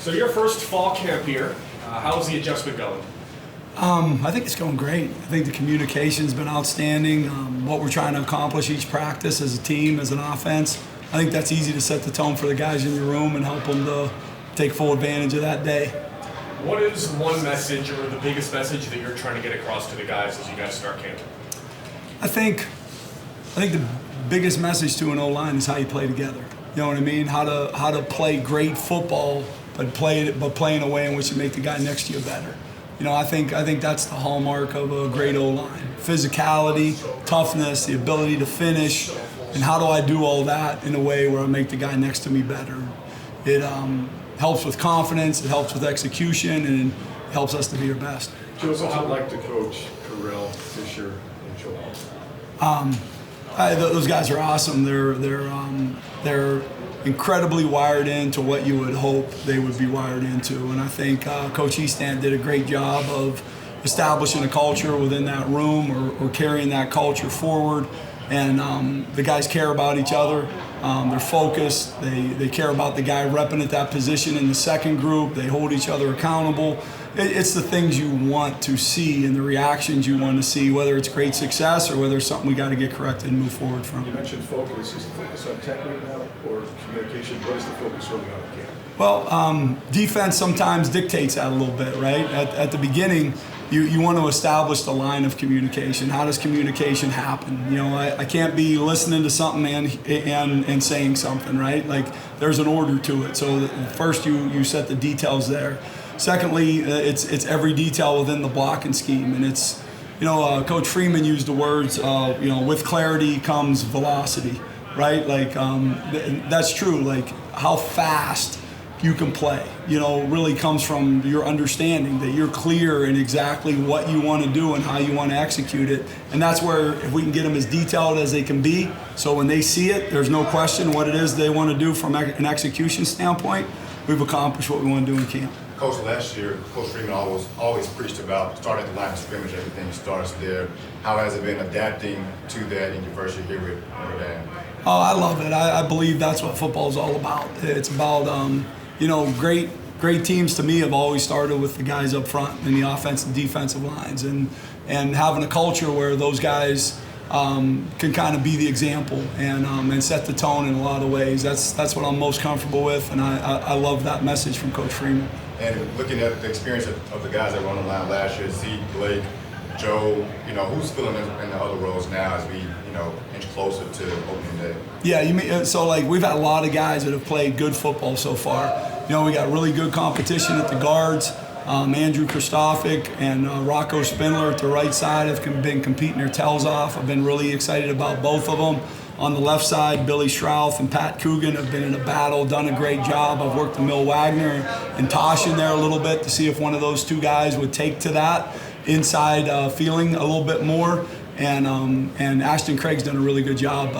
So your first fall camp here, how's the adjustment going? I think it's going great. I think the communication's been outstanding. What we're trying to accomplish each practice as a team, as an offense, I think that's easy to set the tone for the guys in the room and help them to take full advantage of that day. What is one message or the biggest message that you're trying to get across to the guys as you guys start camp? I think the biggest message to an O-line is how you play together. You know what I mean? How to play great football, but play in a way in which you make the guy next to you better. You know, I think that's the hallmark of a great O-line. Physicality, toughness, the ability to finish, and how do I do all that in a way where I make the guy next to me better. It helps with confidence, it helps with execution, and it helps us to be our best. Joseph, I'd like to coach Correll, Fisher, and Joel. Those guys are awesome. They're incredibly wired into what you would hope they would be wired into, and I think Coach Easton did a great job of establishing a culture within that room or carrying that culture forward. And the guys care about each other. They're focused. They care about the guy repping at that position in the second group. They hold each other accountable. It's the things you want to see and the reactions you want to see, whether it's great success or whether it's something we got to get corrected and move forward from. You mentioned focus. Is the focus on technique now or communication? What is the focus really on the camp? Well, defense sometimes dictates that a little bit, right? At the beginning, you want to establish the line of communication. How does communication happen? You know, I can't be listening to something and saying something, right? Like there's an order to it. So first you set the details there. Secondly, it's every detail within the blocking scheme, and it's, you know, Coach Freeman used the words, you know, with clarity comes velocity, right? Like that's true. Like how fast you can play, you know, really comes from your understanding that you're clear in exactly what you want to do and how you want to execute it. And that's where if we can get them as detailed as they can be, so when they see it, there's no question what it is they want to do from an execution standpoint, we've accomplished what we want to do in camp. Coach, last year, Coach Freeman always preached about starting at the line of scrimmage, everything starts there. How has it been adapting to that in your first year here with Notre Dame? Oh, I love it. I believe that's what football is all about. It's about, you know, great teams to me have always started with the guys up front in the offensive and defensive lines, and having a culture where those guys can kind of be the example and set the tone in a lot of ways. That's what I'm most comfortable with, and I love that message from Coach Freeman. And looking at the experience of the guys that were on the line last year, Zeke, Blake, Joe, you know, who's filling in the other roles now as we, you know, inch closer to opening day? Yeah, you mean so like we've had a lot of guys that have played good football so far. You know, we got really good competition at the guards. Andrew Kristofic and Rocco Spindler at the right side have been competing their tails off. I've been really excited about both of them. On the left side, Billy Strouth and Pat Coogan have been in a battle, done a great job. I've worked with Mill Wagner and Tosh in there a little bit to see if one of those two guys would take to that inside feeling a little bit more. And Ashton Craig's done a really good job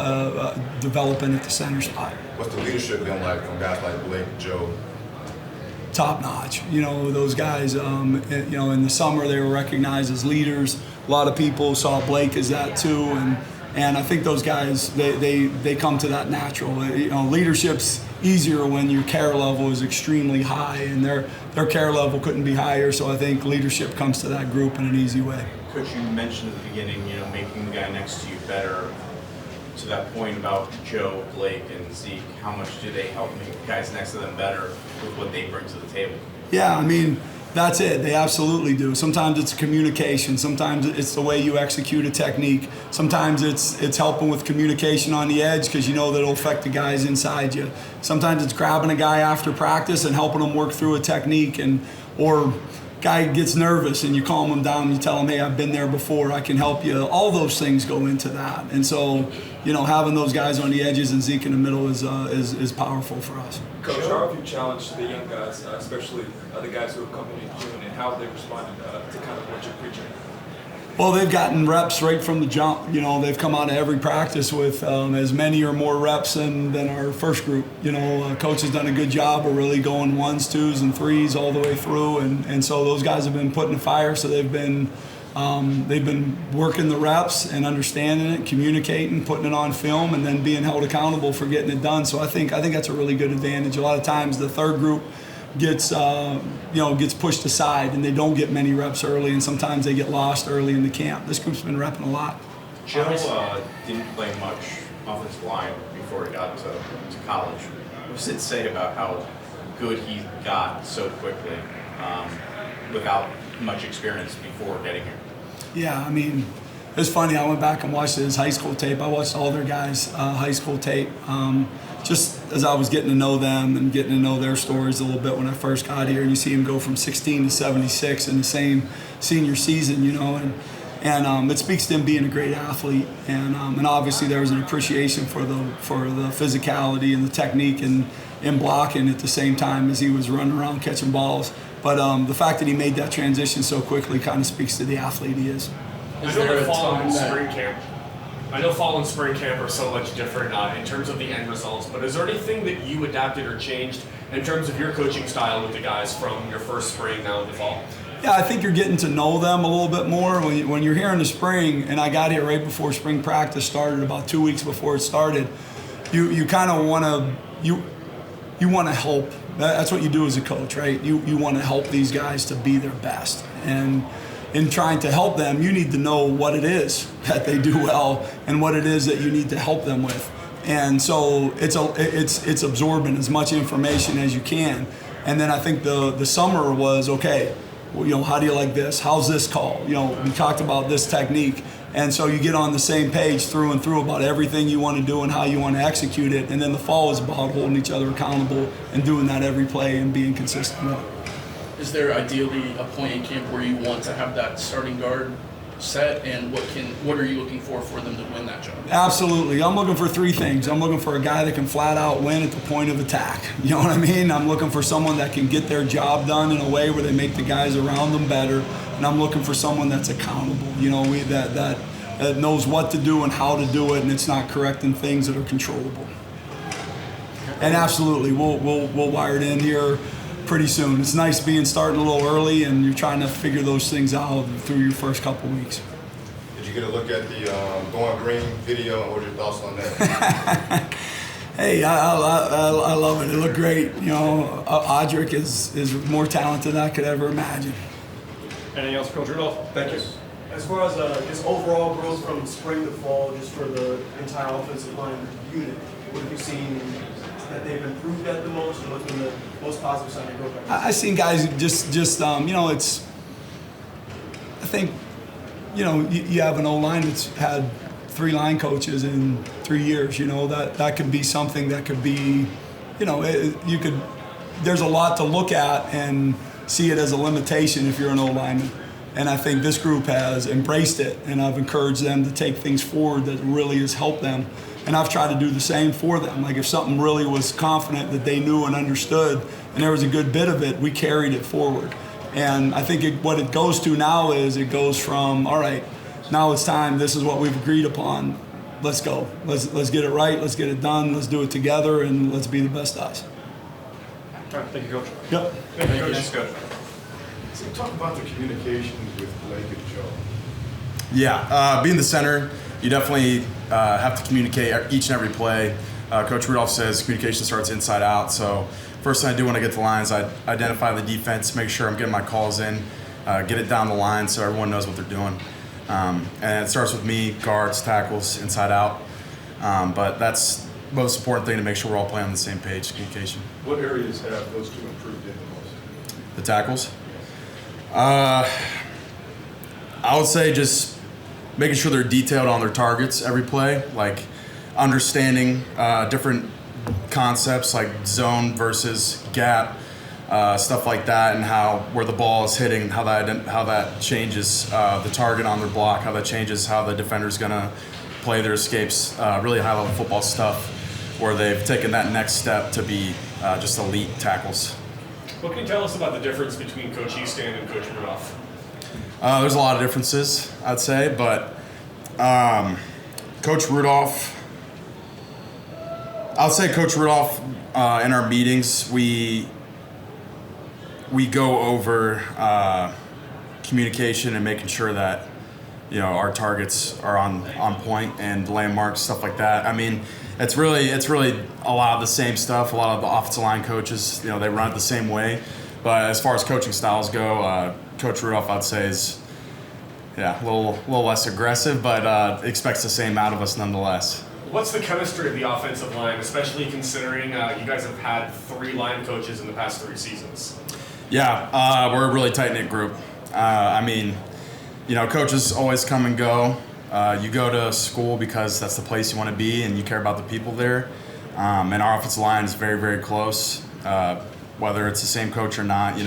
developing at the center spot. What's the leadership been like from guys like Blake, Joe? Top notch. You know, those guys, you know, in the summer they were recognized as leaders. A lot of people saw Blake as that too. And I think those guys, they come to that natural. You know, leadership's easier when your care level is extremely high, and their care level couldn't be higher. So I think leadership comes to that group in an easy way. Coach, you mentioned at the beginning, you know, making the guy next to you better. To that point about Joe, Blake, and Zeke, how much do they help make the guys next to them better with what they bring to the table? Yeah, I mean, that's it. They absolutely do. Sometimes it's communication. Sometimes it's the way you execute a technique. Sometimes it's helping with communication on the edge because you know that it'll affect the guys inside you. Sometimes it's grabbing a guy after practice and helping them work through a technique, or guy gets nervous and you calm him down and you tell him, hey, I've been there before, I can help you. All those things go into that. And so, you know, having those guys on the edges and Zeke in the middle is powerful for us. Coach, how have you challenged the young guys, especially the guys who have come in June, and how have they responded to kind of what you're preaching? Well, they've gotten reps right from the jump. You know, they've come out of every practice with as many or more reps than our first group. You know, Coach has done a good job of really going ones, twos, and threes all the way through, and so those guys have been putting the fire. So they've been working the reps and understanding it, communicating, putting it on film, and then being held accountable for getting it done. So I think that's a really good advantage. A lot of times the third group gets pushed aside, and they don't get many reps early, and sometimes they get lost early in the camp. This group's been repping a lot. Joe didn't play much offensive line before he got to college. What does it say about how good he got so quickly without much experience before getting here? Yeah, I mean, it's funny. I went back and watched his high school tape. I watched all their guys' high school tape. Just as I was getting to know them and getting to know their stories a little bit when I first got here, and you see him go from 16 to 76 in the same senior season, and it speaks to him being a great athlete, and obviously there was an appreciation for the physicality and the technique and blocking at the same time as he was running around catching balls. But the fact that he made that transition so quickly kind of speaks to the athlete he is. I know that fall and spring camp. I know fall and spring camp are so much different in terms of the end results, but is there anything that you adapted or changed in terms of your coaching style with the guys from your first spring now in the fall? Yeah, I think you're getting to know them a little bit more. When you're here in the spring, and I got here right before spring practice started, about 2 weeks before it started, you kind of want to you want to help. That's what you do as a coach, right? You want to help these guys to be their best, and in trying to help them, you need to know what it is that they do well and what it is that you need to help them with. And so it's absorbing as much information as you can. And then I think the summer was, okay, well, how do you like this? How's this called? We talked about this technique. And so you get on the same page through and through about everything you want to do and how you want to execute it. And then the fall is about holding each other accountable and doing that every play and being consistent with it. Is there ideally a point in camp where you want to have that starting guard set, and what are you looking for them to win that job? Absolutely. I'm looking for three things. I'm looking for a guy that can flat out win at the point of attack. You know what I mean? I'm looking for someone that can get their job done in a way where they make the guys around them better. And I'm looking for someone that's accountable, that knows what to do and how to do it, and it's not correcting things that are controllable. And absolutely, we'll wire it in here pretty soon. It's nice starting a little early, and you're trying to figure those things out through your first couple weeks. Did you get a look at the Going Green video, and what are your thoughts on that? Hey, I love it. It looked great. Audric is more talented than I could ever imagine. Anything else, Coach Rudolph? Thank you. As far as just overall growth from spring to fall, just for the entire offensive line unit, what have you seen that they've improved at the most, and what's been the most positive sign of growth? I've seen guys it's. I think, you have an O-line that's had 3 line coaches in 3 years. That could be something that could be, There's a lot to look at and see it as a limitation if you're an O-lineman. And I think this group has embraced it, and I've encouraged them to take things forward that really has helped them. And I've tried to do the same for them. Like if something really was confident that they knew and understood, and there was a good bit of it, we carried it forward. And I think what it goes to now is it goes from, all right, now it's time, this is what we've agreed upon, let's go. Let's get it right, let's get it done, let's do it together, and let's be the best us. All right, thank you, Coach. Yep. Thank you, Coach. Yes, Coach. So talk about the communication with Blake and Joe. Yeah, being the center, you definitely have to communicate each and every play. Coach Rudolph says communication starts inside out. So first thing I do when I get to the lines, I identify the defense, make sure I'm getting my calls in, get it down the line so everyone knows what they're doing. And it starts with me, guards, tackles, inside out. But that's the most important thing, to make sure we're all playing on the same page, communication. What areas have those two improved in the most? The tackles? I would say just making sure they're detailed on their targets every play, like understanding different concepts like zone versus gap, stuff like that, and where the ball is hitting, how that changes the target on their block, how that changes how the defender's gonna play their escapes. Really high-level football stuff where they've taken that next step to be just elite tackles. What can you tell us about the difference between Coach Easton and Coach Rudolph? There's a lot of differences, I'd say, but Coach Rudolph, I'll say Coach Rudolph, in our meetings, we go over communication and making sure that our targets are on point and landmarks, stuff like that. I mean, it's really a lot of the same stuff. A lot of the offensive line coaches, they run it the same way. But as far as coaching styles go, Coach Rudolph, I'd say, is a little less aggressive, but expects the same out of us nonetheless. What's the chemistry of the offensive line, especially considering you guys have had 3 line coaches in the past 3 seasons? Yeah, we're a really tight-knit group. Coaches always come and go. You go to school because that's the place you want to be and you care about the people there. And our offensive line is very, very close, whether it's the same coach or not.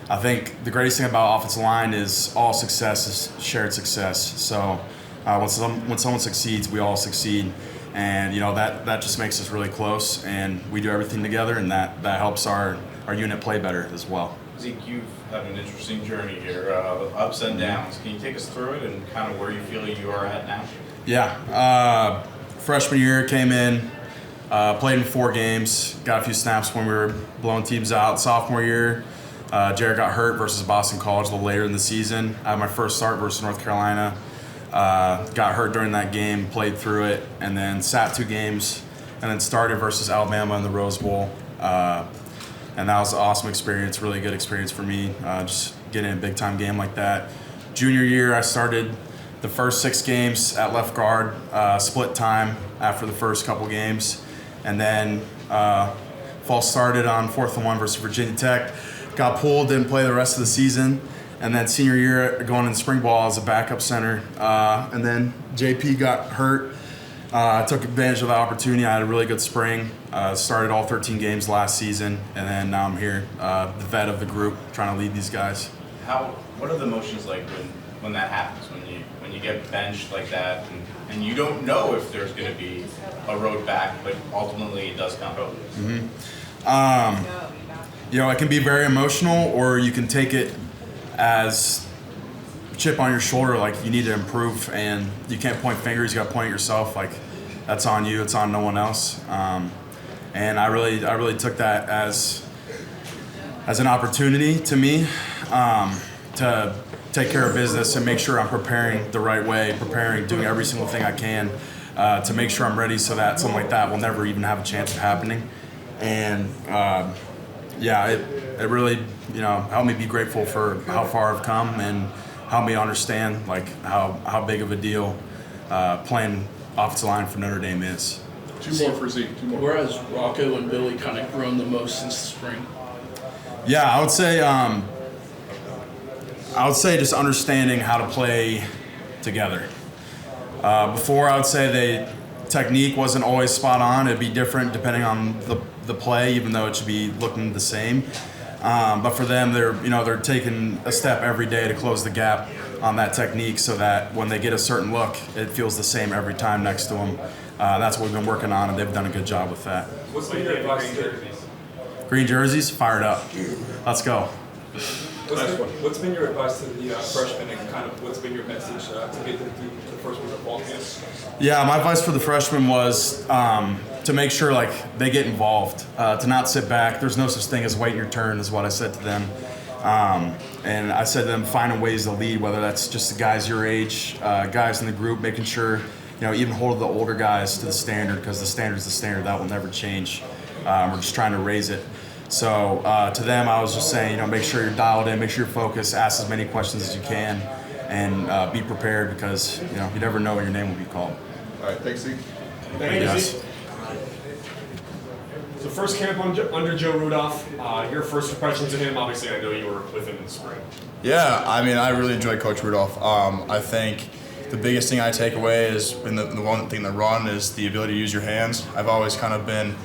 I think the greatest thing about offensive line is all success is shared success. So when someone succeeds, we all succeed. And, that just makes us really close. And we do everything together, and that helps our unit play better as well. Zeke, you've had an interesting journey here, ups and downs. Can you take us through it and kind of where you feel you are at now? Yeah. Freshman year, came in, played in 4 games, got a few snaps when we were blowing teams out. Sophomore year, Jared got hurt versus Boston College a little later in the season. I had my first start versus North Carolina. Got hurt during that game, played through it, and then sat 2 games, and then started versus Alabama in the Rose Bowl. And that was an awesome experience, really good experience for me, just getting in a big-time game like that. Junior year, I started the first 6 games at left guard, split time after the first couple games. And then fall started on 4th and 1 versus Virginia Tech. Got pulled, didn't play the rest of the season. And then senior year, going in spring ball as a backup center. And then JP got hurt. I took advantage of the opportunity. I had a really good spring. Started all 13 games last season, and then now I'm here, the vet of the group, trying to lead these guys. What are the emotions like when that happens? When you get benched like that, and you don't know if there's going to be a road back, but ultimately it does come out. It can be very emotional, or you can take it as chip on your shoulder, like you need to improve, and you can't point fingers. You got to point at yourself, like that's on you. It's on no one else. And I really took that as an opportunity to me to take care of business and make sure I'm preparing the right way, doing every single thing I can to make sure I'm ready so that something like that will never even have a chance of happening. And it really helped me be grateful for how far I've come and helped me understand like how big of a deal playing offensive line for Notre Dame is. 2 more for Zeke. 2 more. Where has Rocco and Billy kind of grown the most since the spring? Yeah, I would say just understanding how to play together. Before, I would say technique wasn't always spot on. It'd be different depending on the play, even though it should be looking the same. But for them, they're taking a step every day to close the gap on that technique, so that when they get a certain look, it feels the same every time next to them. That's what we've been working on, and they've done a good job with that. What's been your advice to Green jerseys, fired up. Let's go. What's been your advice to the freshmen, and kind of what's been your message to get them through the first week of fall camp? Yeah, my advice for the freshmen was to make sure like they get involved, to not sit back. There's no such thing as waiting your turn, is what I said to them. And I said to them, finding ways to lead, whether that's just the guys your age, guys in the group, making sure, even hold the older guys to the standard, because the standard's the standard. That will never change. We're just trying to raise it. So to them, I was just saying, make sure you're dialed in, make sure you're focused, ask as many questions as you can, and be prepared, because you never know when your name will be called. All right, thanks, Zeke. Thank you, Zeke. So first camp under Joe Rudolph, your first impressions of him, obviously I know you were with him in the spring. Yeah, I really enjoyed Coach Rudolph. I think the biggest thing I take away is, and the one thing that run is the ability to use your hands. I've always kind of been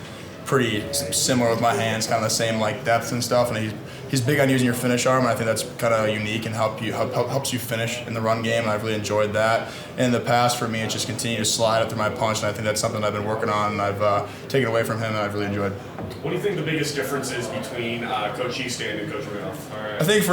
pretty similar with my hands, kind of the same like depth and stuff, and he's big on using your finish arm, and I think that's kind of unique and helps you finish in the run game, and I've really enjoyed that. In the past, for me, it's just continue to slide after my punch, and I think that's something I've been working on, and I've taken away from him, and I've really enjoyed. What do you think the biggest difference is between Coach Easton and Coach Rudolph? I think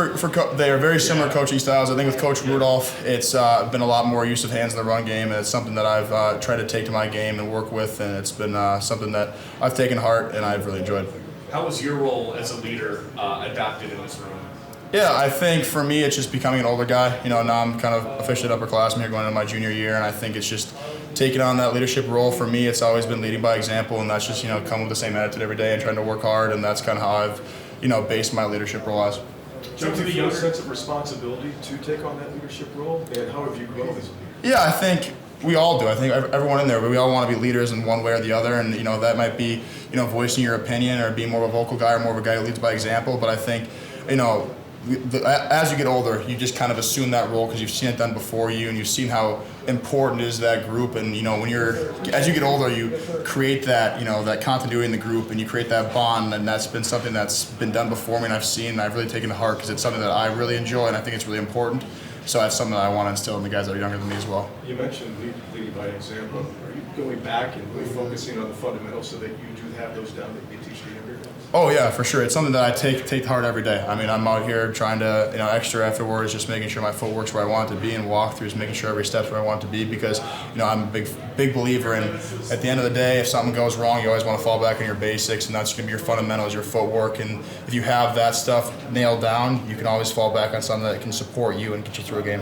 they are very similar coaching styles. I think with Coach Rudolph, it's been a lot more use of hands in the run game, and it's something that I've tried to take to my game and work with, and it's been something that I've taken heart and I've really enjoyed. How was your role as a leader adapted in this room? Yeah, I think for me it's just becoming an older guy. Now I'm kind of officially upperclassman here going into my junior year, and I think it's just taking on that leadership role. For me, it's always been leading by example, and that's just, coming with the same attitude every day and trying to work hard, and that's kind of how I've, based my leadership role as. Do you feel a sense of responsibility to take on that leadership role, and how have you grown as a leader? Yeah, I think we all do. I think everyone in there, we all want to be leaders in one way or the other, and that might be, voicing your opinion or being more of a vocal guy or more of a guy who leads by example. But I think, as you get older, you just kind of assume that role because you've seen it done before you, and you've seen how important it is that group. And as you get older, you create that that continuity in the group, and you create that bond. And that's been something that's been done before me, and I've seen, and I've really taken to heart because it's something that I really enjoy, and I think it's really important. So that's something that I want to instill in the guys that are younger than me as well. You mentioned leading by example. Are you going back and really focusing on the fundamentals so that you do have those down that you teach the younger guys? Oh yeah, for sure. It's something that I take to heart every day. I mean, I'm out here trying to, extra afterwards, just making sure my footwork's where I want it to be, and walkthroughs, making sure every step's where I want it to be, because, I'm a big believer in, at the end of the day, if something goes wrong, you always want to fall back on your basics, and that's going to be your fundamentals, your footwork, and if you have that stuff nailed down, you can always fall back on something that can support you and get you through a game.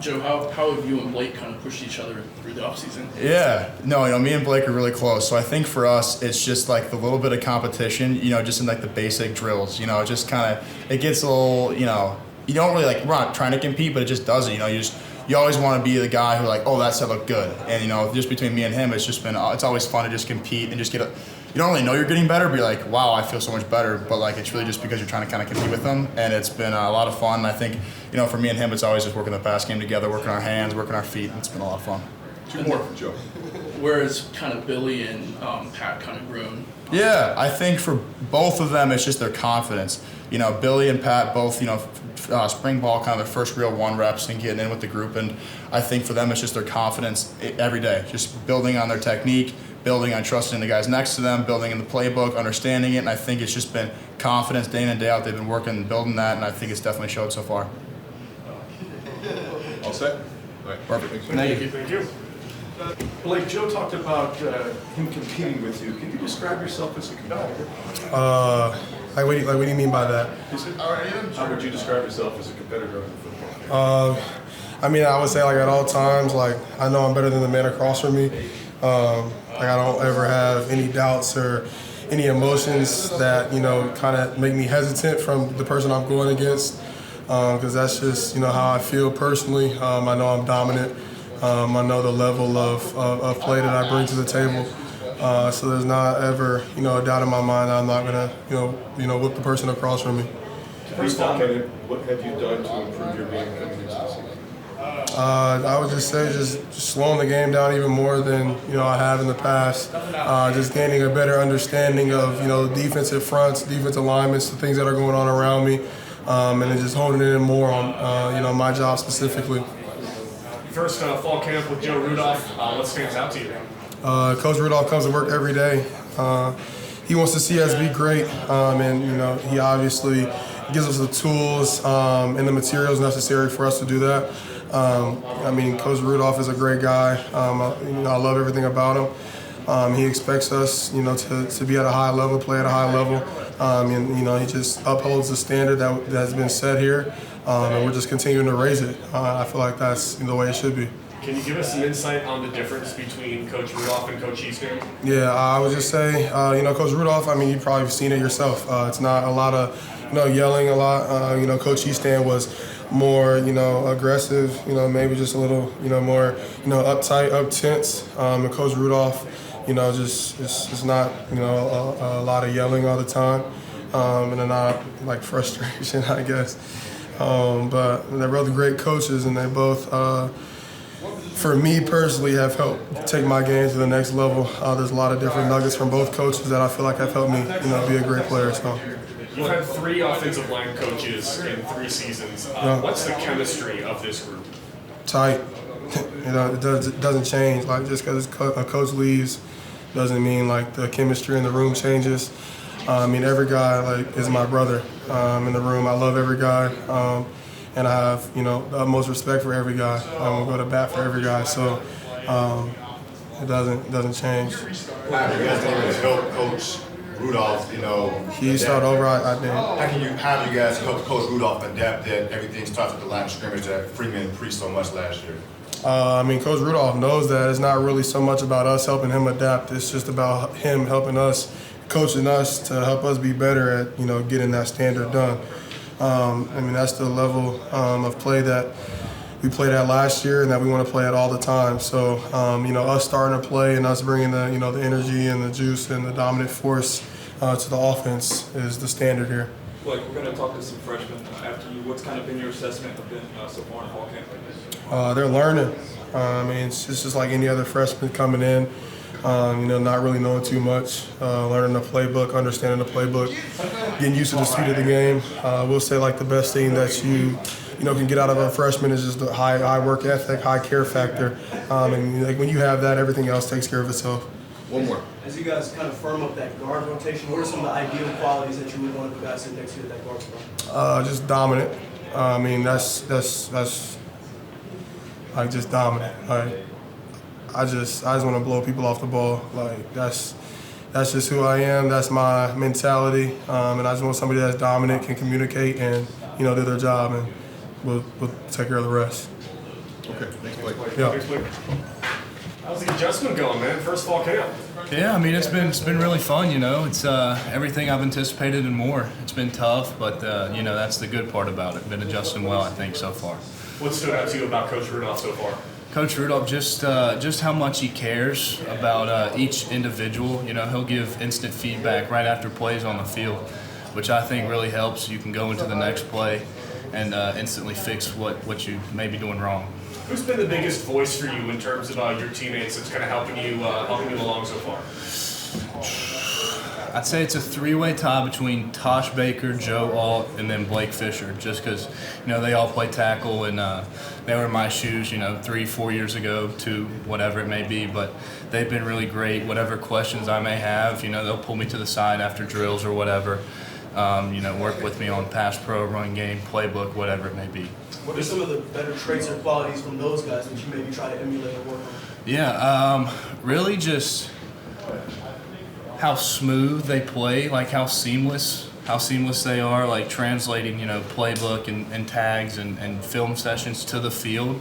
Joe, how have you and Blake kind of pushed each other through the offseason? Yeah, no, me and Blake are really close. So I think for us, it's just like the little bit of competition, just in like the basic drills, just kind of, it gets a little, you don't really we're not trying to compete, but it just doesn't, you always want to be the guy who that set looked good. And, just between me and him, it's always fun to just compete and just you don't really know you're getting better, but you're like, wow, I feel so much better. But it's really just because you're trying to kind of compete with them, and it's been a lot of fun. And I think, for me and him, it's always just working the pass game together, working our hands, working our feet, and it's been a lot of fun. Two more for Joe. Whereas kind of Billy and Pat kind of grown. Yeah, I think for both of them, it's just their confidence. Billy and Pat both, spring ball, kind of their first real one reps and getting in with the group. And I think for them, it's just their confidence every day, just building on their technique, building on trusting the guys next to them, building in the playbook, understanding it. And I think it's just been confidence day in and day out. They've been working and building that, and I think it's definitely showed so far. All set? All right. Perfect. Thank you. Thank you. Blake, Joe talked about him competing with you. Can you describe yourself as a competitor? What do you mean by that? How would you describe yourself as a competitor on the football field? I would say at all times, I know I'm better than the man across from me. I don't ever have any doubts or any emotions that, kind of make me hesitant from the person I'm going against, because that's just, how I feel personally. I know I'm dominant. I know the level of play that I bring to the table. So there's not ever, a doubt in my mind that I'm not gonna, whip the person across from me. First off, what have you done to improve your game coming into the season? I would just say just slowing the game down even more than I have in the past. Just gaining a better understanding of the defensive fronts, defensive alignments, the things that are going on around me, and then just honing it in more on my job specifically. First fall camp with Joe Rudolph. What stands out to you? Coach Rudolph comes to work every day. He wants to see us be great, and he obviously gives us the tools and the materials necessary for us to do that. Coach Rudolph is a great guy. I love everything about him. He expects us, to be at a high level, play at a high level, he just upholds the standard that has been set here, and we're just continuing to raise it. I feel like that's the way it should be. Can you give us some insight on the difference between Coach Rudolph and Coach Easton? Yeah, I would just say, Coach Rudolph, you've probably seen it yourself. It's not a lot of, yelling a lot. Coach Easton was more, aggressive, maybe just a little, more, uptight, up tense. And Coach Rudolph, just not, a lot of yelling all the time, and a lot of, frustration, I guess. But they're both great coaches, and they both, for me personally, have helped take my game to the next level. There's a lot of different nuggets from both coaches that I feel like have helped me, be a great player. So. You've had 3 offensive line coaches in 3 seasons. What's the chemistry of this group? Tight. It doesn't change. Just because a coach leaves doesn't mean the chemistry in the room changes. Every guy is my brother in the room. I love every guy. And I have, the utmost respect for every guy. I'm gonna go to bat for every guy. So it doesn't change. How do you guys help Coach Rudolph? He started over. I did. How do you guys help Coach Rudolph adapt that everything starts with the line of scrimmage that Freeman preached so much last year? I mean, Coach Rudolph knows that it's not really so much about us helping him adapt. It's just about him helping us, coaching us to help us be better at, getting that standard done. I mean, that's the level of play that we played at last year and that we want to play at all the time. So, us starting to play and us bringing the, the energy and the juice and the dominant force to the offense is the standard here. Like, we're going to talk to some freshmen after you. What's kind of been your assessment of them so far in fall camp? They're learning. I mean, it's just like any other freshman coming in, not really knowing too much, learning the playbook, understanding the playbook, getting used to the speed of the game. We'll say like the best thing that you can get out of a freshman is just the high work ethic, high care factor. And like when you have that, everything else takes care of itself. One more. As you guys kind of firm up that guard rotation, what are some of the ideal qualities that you would want the guys to next to that guard spot? Just dominant. I mean, that's like just dominant. Like I just want to blow people off the ball. Like that's just who I am. That's my mentality. And I just want somebody that's dominant, can communicate, and do their job, and we'll take care of the rest. Okay, thanks, Blake. Yeah. How's the adjustment going, man? First fall camp. Yeah, I mean it's been really fun. It's everything I've anticipated and more. It's been tough, but that's the good part about it. Been adjusting well, I think, so far. What stood out to you about Coach Rudolph so far? Coach Rudolph, just how much he cares about each individual. He'll give instant feedback right after plays on the field, which I think really helps. You can go into the next play and instantly fix what you may be doing wrong. Who's been the biggest voice for you in terms of your teammates that's kind of helping you along so far? I'd say it's a three-way tie between Tosh Baker, Joe Alt, and then Blake Fisher, just because, they all play tackle, and they were in my shoes, 3-4 years ago, 2, whatever it may be, but they've been really great. Whatever questions I may have, they'll pull me to the side after drills or whatever, work with me on pass pro, run game, playbook, whatever it may be. What are some of the better traits or qualities from those guys that you maybe try to emulate or work on? Yeah, really just how smooth they play, like how seamless they are, like translating, playbook and tags and film sessions to the field.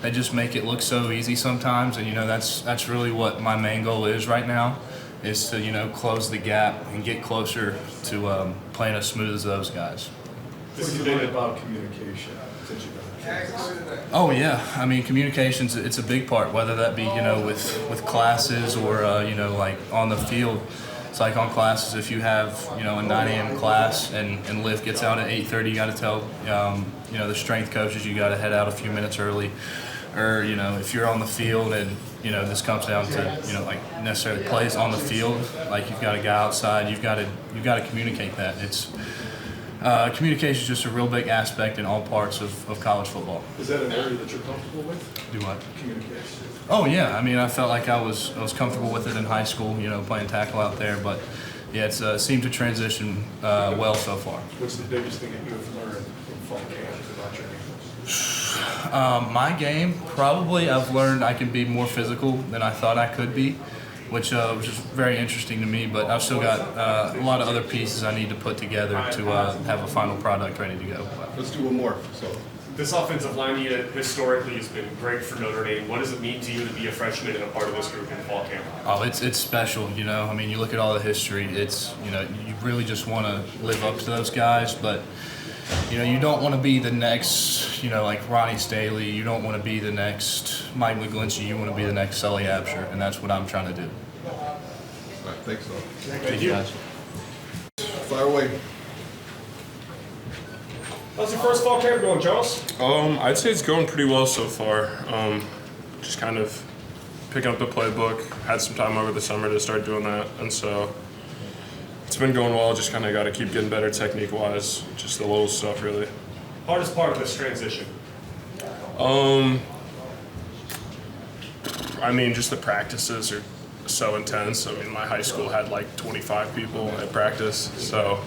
They just make it look so easy sometimes, and that's really what my main goal is right now, is to close the gap and get closer to playing as smooth as those guys. This is been about communication since you've been on campus. Oh yeah, I mean communications, it's a big part, whether that be with classes or like on the field. It's like on classes, if you have a 9 a.m. class and lift gets out at 8:30, you got to tell the strength coaches you got to head out a few minutes early, or if you're on the field and this comes down to like necessarily plays on the field, like you've got a guy outside, you've got to communicate that. It's communication is just a real big aspect in all parts of college football. Is that an area that you're comfortable with? Do what? Communication. Oh yeah, I mean I felt like I was comfortable with it in high school, playing tackle out there, but yeah, it's seemed to transition well so far. What's the biggest thing that you have learned from fall camp about your game? My game, probably I've learned I can be more physical than I thought I could be, which is very interesting to me, but I've still got a lot of other pieces I need to put together to have a final product ready to go. Let's do one more. So, this offensive line unit historically has been great for Notre Dame. What does it mean to you to be a freshman and a part of this group in fall camp? Oh, it's special, I mean, you look at all the history, it's, you really just want to live up to those guys, but you don't want to be the next, like Ronnie Staley. You don't want to be the next Mike McGlinchey. You want to be the next Sullivan Absher, and that's what I'm trying to do. all right, thanks, though. Thank you. Guys. Fire away. How's your first fall camp going, Charles? I'd say it's going pretty well so far. Just kind of picking up the playbook. Had some time over the summer to start doing that, and so it's been going well. Just kind of got to keep getting better technique-wise. Just the little stuff, really. Hardest part of this transition? I mean, just the practices are so intense. I mean, my high school had like 25 people at practice, so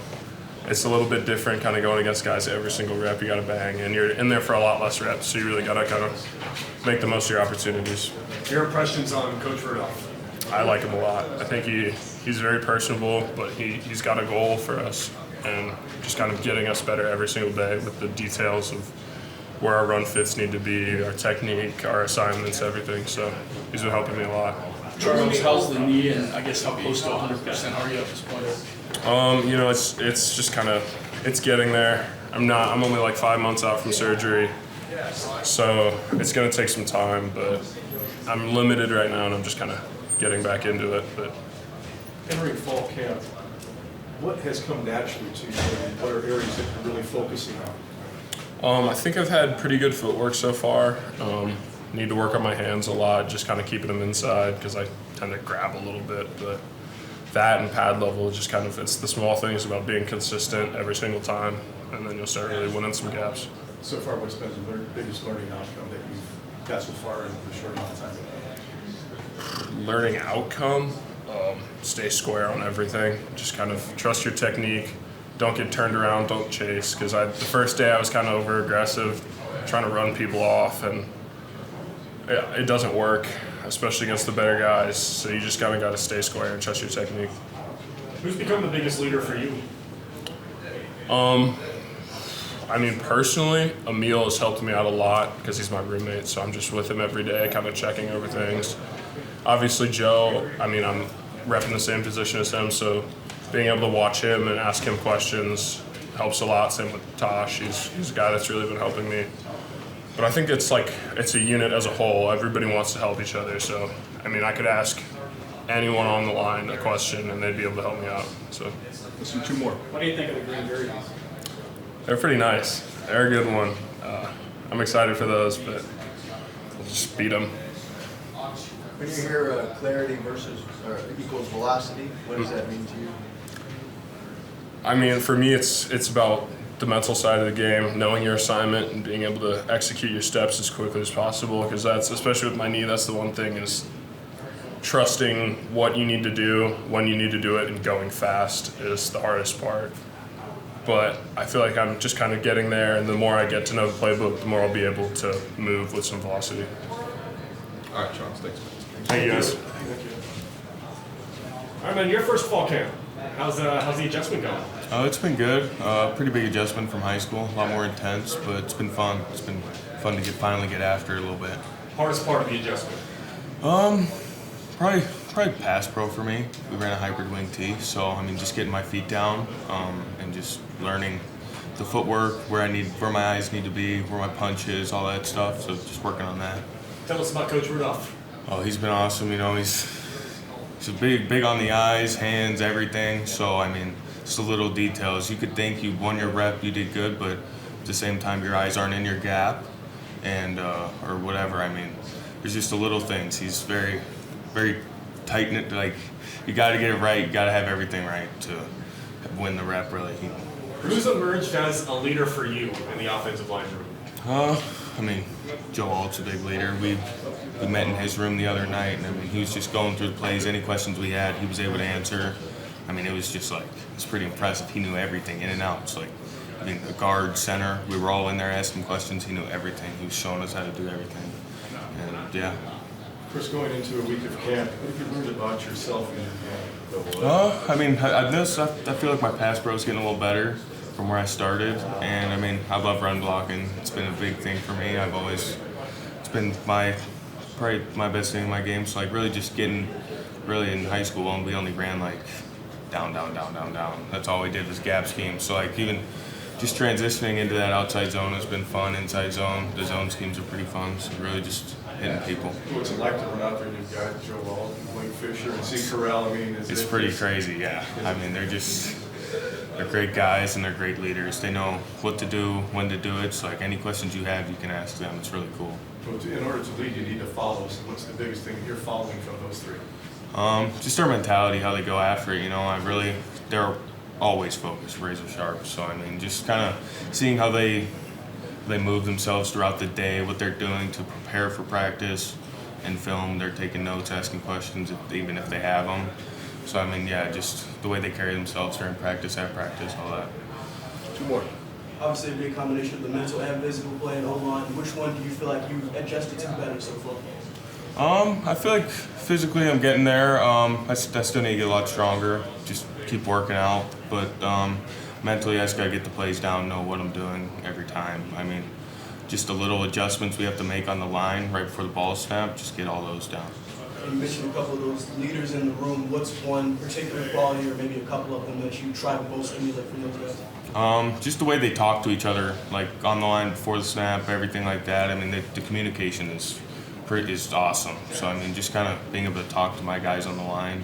it's a little bit different kind of going against guys every single rep you got to bang, and you're in there for a lot less reps, so you really got to kind of make the most of your opportunities. Your impressions on Coach Rudolph? I like him a lot. I think he's very personable, but he's got a goal for us, and just kind of getting us better every single day with the details of where our run fits need to be, our technique, our assignments, everything. So he's been helping me a lot. Charles, how's the knee, and I guess how close to 100% are you at this point? You know, it's just kind of, it's getting there. I'm only like 5 months out from surgery, so it's gonna take some time, but I'm limited right now and I'm just kind of getting back into it. But entering fall camp, what has come naturally to you, and what are areas that you're really focusing on? I think I've had pretty good footwork so far. Need to work on my hands a lot, just kind of keeping them inside because I tend to grab a little bit. But that and pad level, just kind of, it's the small things about being consistent every single time, and then you'll start really winning some gaps. So far, what's been the biggest learning outcome that you've got so far in the short amount of time? Learning outcome, stay square on everything. Just kind of trust your technique. Don't get turned around, don't chase. Because the first day I was kind of over aggressive, trying to run people off, and it doesn't work, especially against the better guys. So you just kind of got to stay square and trust your technique. Who's become the biggest leader for you? I mean, personally, Emil has helped me out a lot because he's my roommate, so I'm just with him every day, kind of checking over things. Obviously, Joe, I mean, I'm repping the same position as him, so being able to watch him and ask him questions helps a lot. Same with Tosh, he's a guy that's really been helping me. But I think it's a unit as a whole. Everybody wants to help each other, so, I mean, I could ask anyone on the line a question and they'd be able to help me out, so. Let's do 2 more. What do you think of the Green Jerseys? They're pretty nice. They're a good one. I'm excited for those, but we'll just beat them. When you hear clarity versus equals velocity, what does that mean to you? I mean, for me, it's about the mental side of the game, knowing your assignment and being able to execute your steps as quickly as possible, because that's, especially with my knee, that's the one thing, is trusting what you need to do, when you need to do it, and going fast is the hardest part. But I feel like I'm just kind of getting there, and the more I get to know the playbook, the more I'll be able to move with some velocity. All right, Charles, thanks. Thank you, guys. Thank you. All right, man, your first fall camp. How's the adjustment going? Oh, it's been good. Pretty big adjustment from high school. A lot more intense, but it's been fun. It's been fun to finally get after it a little bit. Hardest part of the adjustment? Probably pass pro for me. We ran a hybrid wing tee, so I mean, just getting my feet down and just learning the footwork, where my eyes need to be, where my punch is, all that stuff. So just working on that. Tell us about Coach Rudolph. Oh, he's been awesome. You know, he's big on the eyes, hands, everything. So I mean, just the little details. You could think you won your rep, you did good, but at the same time, your eyes aren't in your gap, and or whatever. I mean, there's just the little things. He's very, very tight knit. Like, you got to get it right. You got to have everything right to win the rep. Really. Who's emerged as a leader for you in the offensive line room? I mean, Joe Alt's a big leader. We met in his room the other night, and I mean, he was just going through the plays. Any questions we had, he was able to answer. I mean, it was just like, it's pretty impressive. He knew everything in and out. It's like, I mean, the guard, center, we were all in there asking questions. He knew everything. He was showing us how to do everything. And yeah. Chris, going into a week of camp, what have you learned about yourself in camp? I mean, I feel like my pass pro is getting a little better from where I started, and I mean, I love run blocking. It's been a big thing for me. It's been probably my best thing in my game. So like, really just getting, really in high school, we only ran like down. That's all we did was gap schemes. So like, even just transitioning into that outside zone has been fun. Inside zone, the zone schemes are pretty fun. So really just hitting people. What's it like to run out there and you've got Joe Wall, Blake Fisher, and Zeke Correll? I mean, it's pretty crazy, yeah. I mean, they're great guys and they're great leaders. They know what to do, when to do it. So like, any questions you have, you can ask them. It's really cool. In order to lead, you need to follow. So what's the biggest thing you're following from those three? Just their mentality, how they go after it. You know, they're always focused, razor sharp. So I mean, just kind of seeing how they move themselves throughout the day, what they're doing to prepare for practice and film. They're taking notes, asking questions, even if they have them. So I mean, yeah, just the way they carry themselves during practice, at practice, all that. Two more. Obviously, a big combination of the mental and physical play and O-line. Which one do you feel like you've adjusted to better so far? I feel like physically I'm getting there. I still need to get a lot stronger. Just keep working out. But mentally, I just gotta get the plays down, know what I'm doing every time. I mean, just a little adjustments we have to make on the line right before the ball is snapped, just get all those down. You mentioned a couple of those leaders in the room. What's one particular quality, or maybe a couple of them, that you try to most emulate from those guys? Just the way they talk to each other, like on the line before the snap, everything like that. I mean, the communication is awesome. So I mean, just kind of being able to talk to my guys on the line,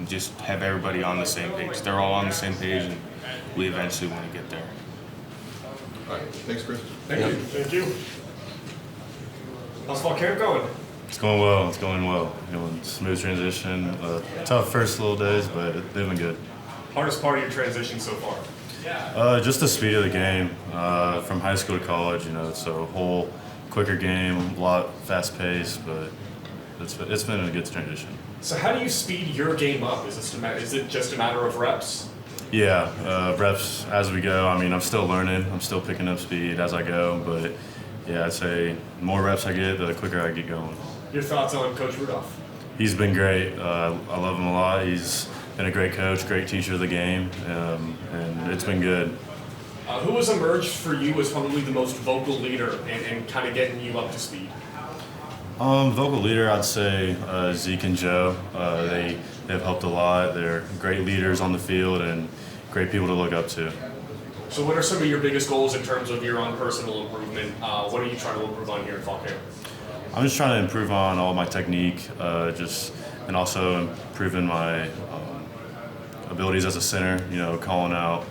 just have everybody on the same page. They're all on the same page, and we eventually want to get there. All right, thanks, Chris. Thank you. Thank you. How's fall camp going? It's going well. It's going well. Smooth transition. Tough first little days, but they've been good. Hardest part of your transition so far? Just the speed of the game. From high school to college, it's a whole quicker game, a lot fast paced, but it's been a good transition. So how do you speed your game up? Is it just a matter of reps? Yeah, reps as we go. I mean, I'm still learning. I'm still picking up speed as I go, but yeah, I'd say the more reps I get, the quicker I get going. Your thoughts on Coach Rudolph? He's been great. I love him a lot. He's been a great coach, great teacher of the game, and it's been good. Who has emerged for you as probably the most vocal leader and kind of getting you up to speed? Vocal leader, I'd say Zeke and Joe. They've helped a lot. They're great leaders on the field and great people to look up to. So what are some of your biggest goals in terms of your own personal improvement? What are you trying to improve on here at fall camp? I'm just trying to improve on all my technique, and also improving my abilities as a center, calling out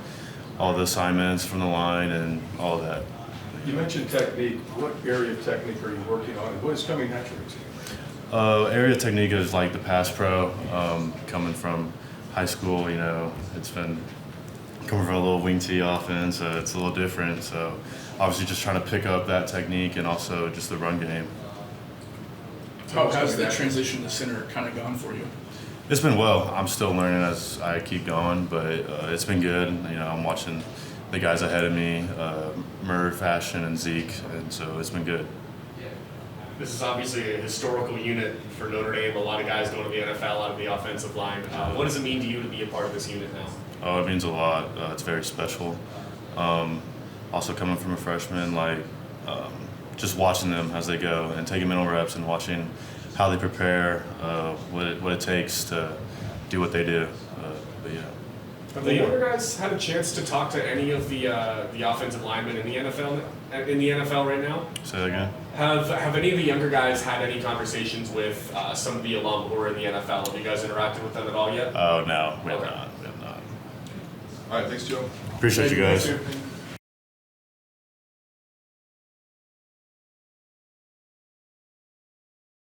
all the assignments from the line and all of that. You mentioned technique. What area of technique are you working on, and what is coming naturally to you? Area of technique is like the pass pro, coming from high school, it's been coming from a little wing tee offense, it's a little different. So obviously just trying to pick up that technique and also just the run game. How has that transition to center kind of gone for you? It's been well. I'm still learning as I keep going, but it's been good. I'm watching the guys ahead of me, Murph, Ashton, and Zeke, and so it's been good. This is obviously a historical unit for Notre Dame. A lot of guys going to the NFL out of the offensive line. What does it mean to you to be a part of this unit now? Oh, it means a lot. It's very special. Also coming from a freshman, just watching them as they go and taking mental reps and watching how they prepare, what it takes to do what they do. But yeah. Have the younger guys had a chance to talk to any of the offensive linemen in the NFL right now? Say that again. Have any of the younger guys had any conversations with some of the alum who are in the NFL? Have you guys interacted with them at all yet? Oh no, we have not. We have not. All right, thanks, Joe. Appreciate you guys.